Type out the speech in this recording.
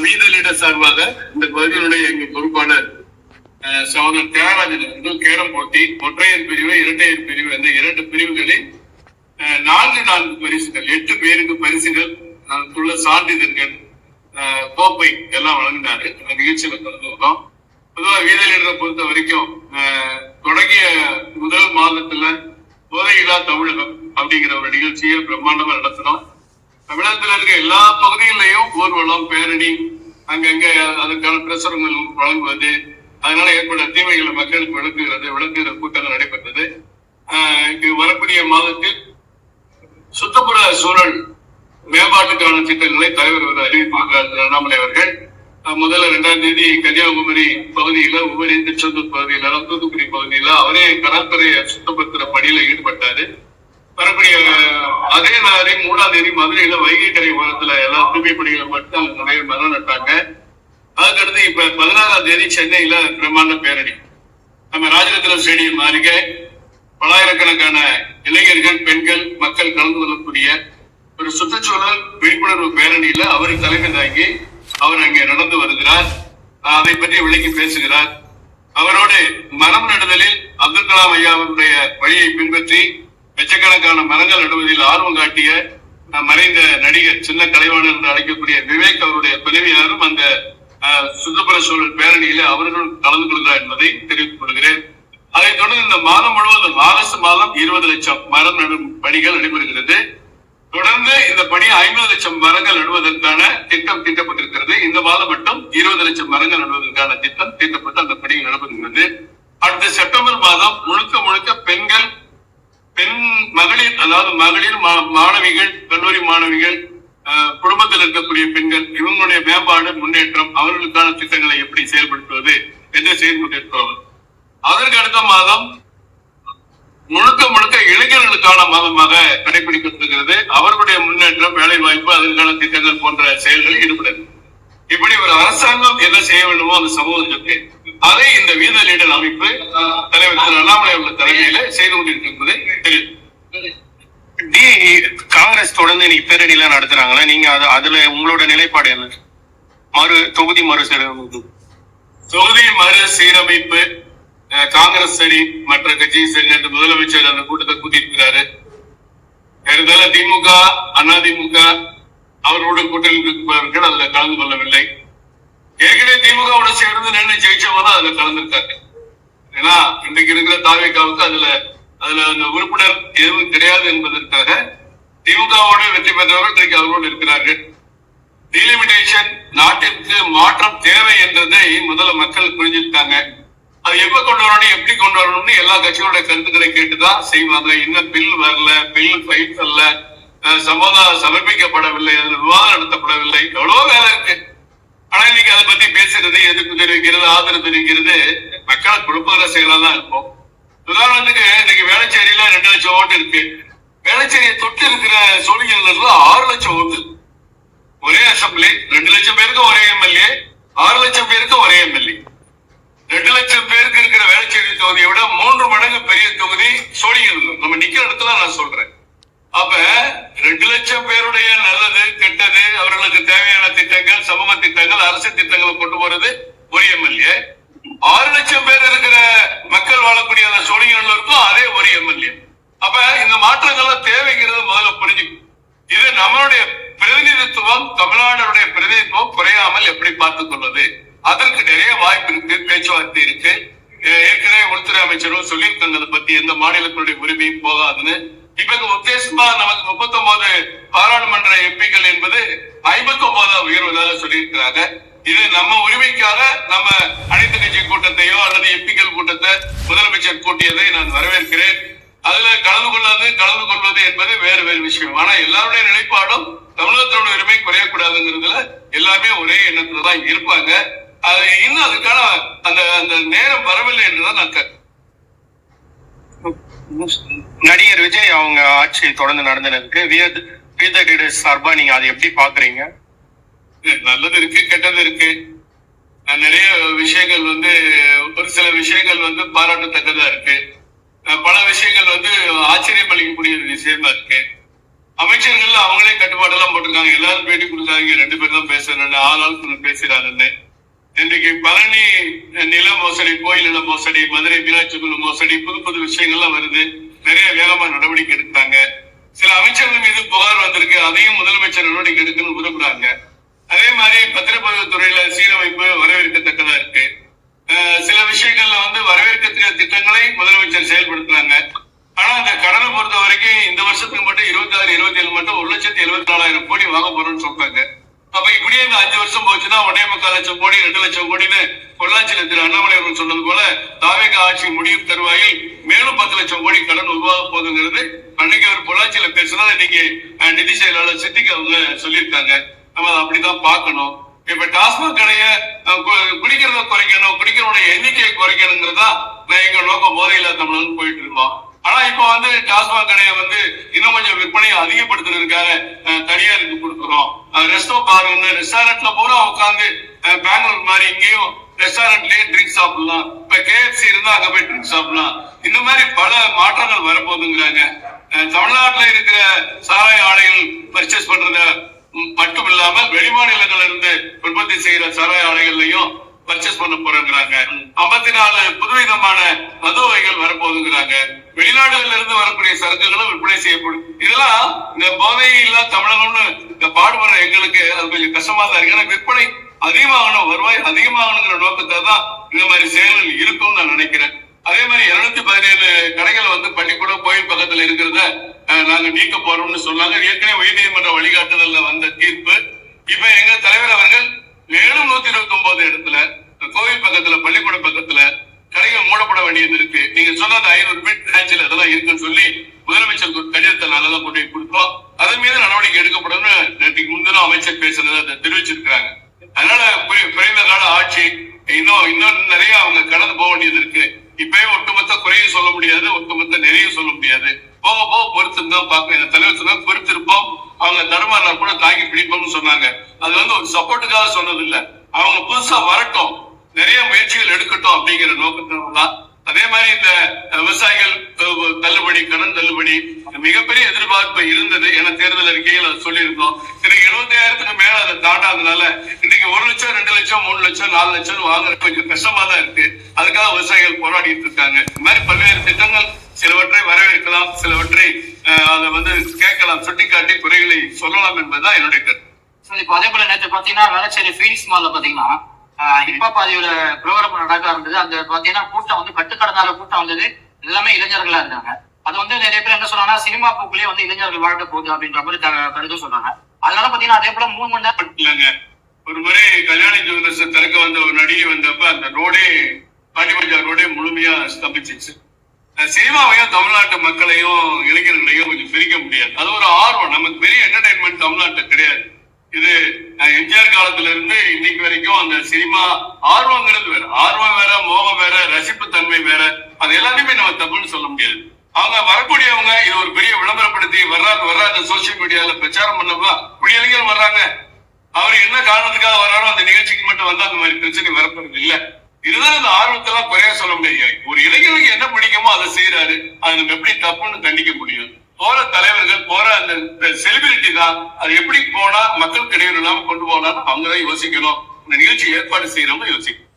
வீதலிட சார்பாக இந்த பகுதியினுடைய எங்க பொறுப்பாளர் சகோதரர் தியாகராஜன் கேரம் போட்டி ஒற்றையர் பிரிவு இரட்டையர் பிரிவு என்ற 2 பிரிவுகளில் 4 பரிசுகள் 8 பேருக்கு பரிசுகள் சான்றிதழ்கள் கோப்பை எல்லாம் வழங்கினாரு. அந்த நிகழ்ச்சியில கலந்துக்கிறோம். பொதுவாக வீதலிடரை பொறுத்த வரைக்கும் தொடங்கிய முதல் மாதத்துல போதையில்லா தமிழகம் அப்படிங்கிற ஒரு நிகழ்ச்சியை பிரம்மாண்டமா நடத்தினோம். தமிழகத்துல இருக்க எல்லா பகுதிகளிலையும் ஊர்வலம் பேரணி அங்கங்க அதுக்கான பிரசுரங்கள் வழங்குவது, அதனால ஏற்பட்ட தீமைகளை மக்களுக்கு விளக்குகிற கூட்டங்கள் நடைபெற்றது. வரக்கூடிய மாதத்தில் சுற்றுப்புற சூழல் மேம்பாட்டுக்கான திட்டங்களை தலைவர் அறிவித்திருக்கிறார் அண்ணாமலை அவர்கள். முதல்ல 2ஆம் தேதி கன்னியாகுமரி பகுதியில உபரி திருச்செந்தூர் பகுதியில தூத்துக்குடி பகுதியில அவரே கடற்கரையை சுத்தப்படுத்துற பணியில ஈடுபட்டாரு. வரக்கூடிய அதே நாளை 3ஆம் தேதி மதுரையில வைகை கரை ஓரத்துல எல்லா தூய்மை பணிகளை மட்டும் நிறைய மரம் நட்டாங்க. அதுக்கடுத்து இப்ப 16ஆம் தேதி சென்னையில பிரம்மாண்ட பேரணி நம்ம ராஜரத்னம் ஸ்டேடியம் அருகே பலாயிரக்கணக்கான இளைஞர்கள் பெண்கள் மக்கள் கலந்து கொள்ளக்கூடிய ஒரு சுற்றுச்சூழல் விழிப்புணர்வு பேரணியில அவர் தலைமை தாங்கி அவர் அங்கே நடந்து வருகிறார். அதை பற்றி விளக்கி பேசுகிறார். அவரோடு மரம் நடுதலில் அப்துல் கலாம் ஐயா அவருடைய வழியை பின்பற்றி லட்சக்கணக்கான மரங்கள் நடுவதில் ஆர்வம் காட்டிய மறைந்த நடிகர் சின்ன கலைவாணர் என்று அழைக்கக்கூடிய விவேக் அவருடைய துணைவியாரும் அந்த சுற்றுப்புற சூழல் பேரணியில அவர்களும் கலந்து கொள்கிறார் என்பதை தெரிவித்துக் கொள்கிறேன். அதைத் தொடர்ந்து இந்த மாதம் முழுவதும் ஆகஸ்ட் மாதம் 20 லட்சம் மரம் நடும் பணிகள் நடைபெறுகிறது. தொடர்ந்து இந்த பணி 50 லட்சம் மரங்கள் நடுவதற்கான திட்டம் தீட்டப்பட்டிருக்கிறது. இந்த மாதம் மட்டும் 20 லட்சம் மரங்கள் நடுவதற்கான திட்டம் தீட்டப்பட்டு அந்த பணிகள் நடைபெறுகிறது. அடுத்த செப்டம்பர் மாதம் முழுக்க பெண் மகளிர், அதாவது மகளிர் மாணவிகள், கல்லூரி மாணவிகள், குடும்பத்தில் இருக்கக்கூடிய பெண்கள், இவங்களுடைய மேம்பாடு முன்னேற்றம், அவர்களுக்கான திட்டங்களை எப்படி செயல்படுத்துவது என்று செயல்பட்டு அதற்கு அடுத்த மாதம் முழுக்க இளைஞர்களுக்கான மாதமாக கடைபிடிக்கப்படுகிறது. அவர்களுடைய முன்னேற்றம், வேலை வாய்ப்பு, அதற்கான திட்டங்கள் போன்ற செயல்களில் ஈடுபடுகிறது. இப்படி ஒரு அரசாங்கம் என்ன செய்ய வேண்டுமோ அந்த சமூகத்திற்கு அதை இந்த வீத லீடர் அமைப்பு தலைவர் திரு அண்ணாமலை அவர்கள் தலைமையில செய்து கொண்டிருக்கிறது தெரியும். காங்கிரஸ் தொடர்ந்து நீ பேரணியில நடத்துறாங்களா, நீங்க அதுல உங்களோட நிலைப்பாடு என்ன? தொகுதி மறுசீரமைப்பு காங்கிரஸ் சரி மற்ற கட்சி சரி என்று முதலமைச்சர் அந்த கூட்டத்தை கூட்டியிருக்கிறாரு. இருந்தாலும் திமுக அதிமுக அவர்களுடன் கூட்டணியில் இருப்பவர்கள் அதுல கலந்து கொள்ளவில்லை. ஏற்கனவே திமுகவோட சேர்ந்து நின்று ஜெயிச்சவங்க தான் அதுல கலந்துருக்காங்க. ஏன்னா இன்றைக்கு இருக்கிற தாவேகாவுக்கு அதுல அந்த உறுப்பினர் எதுவும் கிடையாது என்பதற்காக திமுகவோட வெற்றி பெற்றவர்கள் இன்றைக்கு அவர்களோடு இருக்கிறார்கள். டீலிமிட்டேஷன் நாட்டிற்கு மாற்றம் தேவை என்றதை முதல்ல மக்கள் புரிஞ்சுட்டாங்க. அது எப்ப கொண்டு வரணும், எப்படி கொண்டு வரணும்னு எல்லா கட்சியோட கருத்துக்களை கேட்டுதான் செய்வாங்க. இன்னும் பில் வரல, பில் ஃபைட் அல்ல, சமாதானம் சமர்ப்பிக்கப்படவில்லை, அதுல விவாதம் நடத்தப்படவில்லை, எவ்வளவோ வேலை இருக்கு. ஆனா இன்னைக்கு அதை பத்தி பேசுறது, எதிர்ப்பு தெரிவிக்கிறது, ஆதரவு தெரிவிக்கிறது மக்களை குழப்பகிற செயலா தான் இருக்கும். உதாரணத்துக்கு இன்னைக்கு வேளச்சேரியில 2 லட்சம் ஓட்டு இருக்கு. வேளச்சேரியை தொட்டு இருக்கிற சோழிங்கர்ல 6 லட்சம் ஓட்டு. ஒரே அசம்பிளி, 2 லட்சம் பேருக்கு ஒரே எம்எல்ஏ, 6 லட்சம் பேருக்கு ஒரே எம்எல்ஏ. 2 லட்சம் பேருக்கு இருக்கிற வேளச்சேரி தொகுதியை விட 3 மடங்கு பெரிய தொகுதி சோழிங்கர். நம்ம நிக்கிற இடத்துல நான் சொல்றேன். அப்ப 2 லட்சம் பேருடைய நல்லது கெட்டது, அவர்களுக்கு தேவையான திட்டங்கள், சமூக திட்டங்கள், அரசு திட்டங்களை கொண்டு போறது ஒரு எம்எல்ஏ. 6 லட்சம் பேர் இருக்கிற மக்கள் வாழக்கூடிய அந்த சோழிங்கர்களுக்கும் அதே ஒரு எம்எல்ஏ. அப்ப இந்த மாற்றங்கள்லாம் தேவைங்கிறது முதல்ல புரிஞ்சுக்கும். இது நம்மளுடைய பிரதிநிதித்துவம், தமிழ்நாடுடைய பிரதிநிதித்துவம் குறையாமல் எப்படி பார்த்துக் கொள்வது, அதற்கு நிறைய வாய்ப்பு இருக்கு, பேச்சுவார்த்தை இருக்கு. ஏற்கனவே உள்துறை அமைச்சரும் சொல்லியிருக்காங்க அதை பத்தி, எந்த மாநிலத்தினுடைய உரிமையும் போகாதுன்னு. இப்ப உத்தேசமா நமக்கு 39 பாராளுமன்ற எம்பிக்கள் என்பது 59 உயர்வதாக சொல்லியிருக்கிறாங்க. இது நம்ம உரிமைக்காக நம்ம அனைத்து கட்சி கூட்டத்தையோ அல்லது எம்பிக்கள் கூட்டத்தை முதலமைச்சர் கூட்டியதை நான் வரவேற்கிறேன். அதுல கலந்து கொள்வது என்பது வேறு விஷயம். ஆனா எல்லாருடைய நிலைப்பாடும் தமிழகத்தோட உரிமை குறையக்கூடாதுங்கிறதுல எல்லாருமே ஒரே எண்ணத்துலதான் இருப்பாங்க. அது இன்னும் அதுக்கான அந்த நேரம் வரவில்லை என்றுதான் நான் நடிகர் விஜய் அவங்க ஆட்சி தொடர்ந்து நடந்ததுக்கு சார்பா நீங்க அதை எப்படி பாக்குறீங்க? நல்லது இருக்கு, கெட்டது இருக்கு. நிறைய விஷயங்கள் ஒரு சில விஷயங்கள் பாராட்டத்தக்கதா இருக்கு. பல விஷயங்கள் ஆச்சரியம் அளிக்கக்கூடிய விஷயமா இருக்கு. அமைச்சர்கள் அவங்களே கட்டுப்பாடு எல்லாம் போட்டிருக்காங்க. எல்லாரும் பேட்டி கொடுத்தாங்க, 2 பேர் தான் பேசுறேன்னு, ஆளாளுக்கு பேசுறாருன்னு. இன்றைக்கு பழனி நில மோசடி, கோயில் நில மோசடி, மதுரை மீனாட்சி குழு மோசடி, புது புது விஷயங்கள்லாம் வருது. நிறைய வேகமா நடவடிக்கை எடுத்தாங்க. சில அமைச்சர்கள் மீது புகார் வந்திருக்கு, அதையும் முதலமைச்சர் நடவடிக்கை எடுக்கணும்னு விரும்புறாங்க. அதே மாதிரி பத்திரப்பதிவு துறையில சீரமைப்பு வரவேற்கத்தக்கதா இருக்கு. சில விஷயங்கள்ல வரவேற்கத்தக்க திட்டங்களை முதலமைச்சர் செயல்படுத்துறாங்க. ஆனா இந்த கடனை பொறுத்த வரைக்கும் இந்த வருஷத்துக்கு மட்டும் 26, 27 மட்டும் 1,74,000 கோடி வாங்க போறோம்னு சொல்றாங்க. அப்ப இப்படியே இந்த 5 வருஷம் போச்சுன்னா 1.25 லட்சம் கோடி 2 லட்சம் கோடின்னு பொள்ளாச்சியில திரு அண்ணாமலை அவர்கள் சொன்னது போல தாவேக ஆட்சி முடியும் தருவாயில் மேலும் 10 லட்சம் கோடி கடன் உருவாக போகுதுங்கிறது அன்னைக்கு அவர் பொள்ளாச்சியில பேசினா இன்னைக்கு நிதி செயலாளர் சித்திக்கு அவங்க சொல்லியிருக்காங்க. நம்ம அதை அப்படிதான் பார்க்கணும். இப்ப டாஸ்மாக் கடைய குடிக்கிறத குறைக்கணும், குடிக்கிறவனுடைய எண்ணிக்கையை குறைக்கணுங்கிறதா எங்க நோக்கம் போதையில்லா தமிழன் போயிட்டு இருக்கோம். ஆனா இப்ப டாஸ்மாக் கடையை இன்னும் கொஞ்சம் விற்பனையை அதிகப்படுத்துறதுக்காக தனியாருக்கு கொடுக்குறோம். ரெஸ்டோ பாருங்க, ரெஸ்டாரண்ட்ல பூரா உட்காந்து பெங்களூர் மாதிரி இங்கேயும் ரெஸ்டாரண்ட்லயே ட்ரிங்க் சாப்பிடலாம். இப்ப KFC இருந்தா அங்க போய் ட்ரிங்க் சாப்பிடலாம். இந்த மாதிரி பல மாற்றங்கள் வரப்போகுதுங்கிறாங்க. தமிழ்நாட்டுல இருக்கிற சாராய ஆலைகள் பர்ச்சேஸ் பண்றத மட்டும் இல்லாமல் வெளிமாநிலங்கள்ல இருந்து உற்பத்தி செய்யற சாராய ஆலைகள்லயும் பர்ச்சேஸ் பண்ண போறாங்க. 54 புதுவிதமான மது வகைகள் வரப்போகுதுங்கிறாங்க. வெளிநாடுகள்ல இருந்து வரக்கூடிய சரக்குகளும் விற்பனை செய்யப்படும். இதெல்லாம் இந்த போதை இல்லா தமிழகம்னு இந்த பாடுபடுற எங்களுக்கு அது கொஞ்சம் கஷ்டமா தான் இருக்கு. ஏன்னா விற்பனை அதிகமாகணும், வருவாய் அதிகமாகணுங்கிற நோக்கத்தை தான் இந்த மாதிரி செயல்கள் இருக்கும்னு நான் நினைக்கிறேன். அதே மாதிரி 217 கடைகள் பள்ளிக்கூடம் கோயில் பக்கத்துல இருக்கிறத நாங்க நீக்க போறோம்னு சொன்னாங்க. ஏற்கனவே உயர்நீதிமன்ற வழிகாட்டுதல்ல வந்த தீர்ப்பு. இப்ப எங்க தலைவர் அவர்கள் மேலும் 129 இடத்துல கோவில் பக்கத்துல பள்ளிக்கூடம் பக்கத்துல கடைகள் மூடப்பட வேண்டியது இருக்கு. நீங்க சொன்ன 500 மீட்டர் பிரான்ச்சில் அதெல்லாம் இருக்குன்னு சொல்லி முதலமைச்சருக்கு ஒரு கடிதத்தை நாங்கதான் கொண்டு போய் கொடுத்தோம். அதன் மீது நடவடிக்கை எடுக்கப்படும் நேற்றுக்கு முன்தினம் அமைச்சர் பேசுறதை தெரிவிச்சிருக்கிறாங்க. அதனால குறைந்த கால ஆட்சி இன்னும் நிறைய அவங்க கடந்து போக வேண்டியது இருக்கு. இப்பயே ஒட்டுமொத்த குறையும் சொல்ல முடியாது, ஒட்டுமொத்த நிறைய சொல்ல முடியாது. போக போக பொறுத்து தான் பார்க்க. எங்க தலைவர் சொன்னாங்க பொறுத்திருப்போம், அவங்க தருமாறினா கூட தாங்கி பிடிப்போம்னு சொன்னாங்க. அது ஒரு சப்போர்ட்டுக்காக சொன்னது இல்ல, அவங்க புதுசா வரட்டும், நிறைய முயற்சிகள் எடுக்கட்டும் அப்படிங்கிற நோக்கத்தான். அதே மாதிரி இந்த விவசாயிகள் தள்ளுபடி, கடன் தள்ளுபடி மிகப்பெரிய எதிர்பார்ப்பு இருந்தது. என தேர்தல் அறிக்கையில் சொல்லியிருந்தோம். இன்னைக்கு 75,000க்கு மேல அதை தாண்டாதனால இன்னைக்கு 1 லட்சம், 2 லட்சம், 3 லட்சம், 4 லட்சம் வாங்குற கொஞ்சம் கஷ்டமா தான் இருக்கு. அதுக்காக விவசாயிகள் போராடிட்டு இருக்காங்க. இந்த மாதிரி பல்வேறு திட்டங்கள் சிலவற்றை வரவேற்கலாம், சிலவற்றை அதை கேட்கலாம், சுட்டிக்காட்டி குறைகளை சொல்லலாம் என்பதுதான் என்னுடைய கருத்து. இப்ப அதே போல நேற்று பாத்தீங்கன்னா வேளச்சேரி ஃபீனிக்ஸ் மால்ல பாத்தீங்கன்னா இப்ப பாதியோட ப்ரோக்ராம் நடக்க இருந்தது. அந்த பாத்தீங்கன்னா கூட்டம் கட்டுக்கடனால கூட்டம் வந்தது, எல்லாமே இளைஞர்களா இருந்தாங்க. அது நிறைய பேர் என்ன சொன்னாங்கன்னா சினிமா போக்குலயே இளைஞர்கள் வாழ்க்கை போகுது அப்படின்ற மாதிரி கருத்து சொன்னாங்க. அதனால பாத்தீங்கன்னா அதே போல 3 மணி நேரம் இல்லைங்க. ஒரு முறை கல்யாணி ஜுவல்லர்ஸ் திறக்க வந்த ஒரு நடிகை வந்தப்ப அந்த ரோடே பாண்டிபஜார் ரோடே முழுமையா ஸ்தம்பிச்சிச்சு. சினிமாவையும் தமிழ்நாட்டு மக்களையும் இளைஞர்களையும் கொஞ்சம் பிரிக்க முடியாது. அது ஒரு ஆர்வம். நமக்கு பெரிய என்டர்டைன்மெண்ட் தமிழ்நாட்டுல கிடையாது. இது எம்ஜிஆர் காலத்துல இருந்து இன்னைக்கு வரைக்கும் அந்த சினிமா ஆர்வங்கிறது வேற, ஆர்வம் வேற, மோகம் வேற, ரசிப்பு தன்மை வேற. அது எல்லாத்தையுமே நம்ம தப்புன்னு சொல்ல முடியாது. அவங்க வரக்கூடியவங்க இது ஒரு பெரிய விளம்பரப்படுத்தி வர்றாங்க சோசியல் மீடியால பிரச்சாரம் பண்ணப்பா இப்படி இளைஞர்கள் வர்றாங்க. அவரு என்ன காரணத்துக்காக வர்றாரோ அந்த நிகழ்ச்சிக்கு மட்டும் வந்து அந்த மாதிரி பிரச்சனை வரப்படுறது இல்ல. இதுதான் இந்த ஆர்வத்தெல்லாம் குறையா சொல்ல முடியாது. ஒரு இளைஞருக்கு என்ன பிடிக்குமோ அதை செய்யறாரு, அது நம்ம எப்படி தப்புன்னு கண்டிக்க முடியும்? போற தலைவர்கள், போற அந்த செலிபிரிட்டி தான் அது எப்படி போனா மக்கள் கிடையாது இல்லாம கொண்டு போனாலும் அவங்கதான் யோசிக்கணும். இந்த நிகழ்ச்சி ஏற்பாடு செய்யறவங்க யோசிக்கணும்.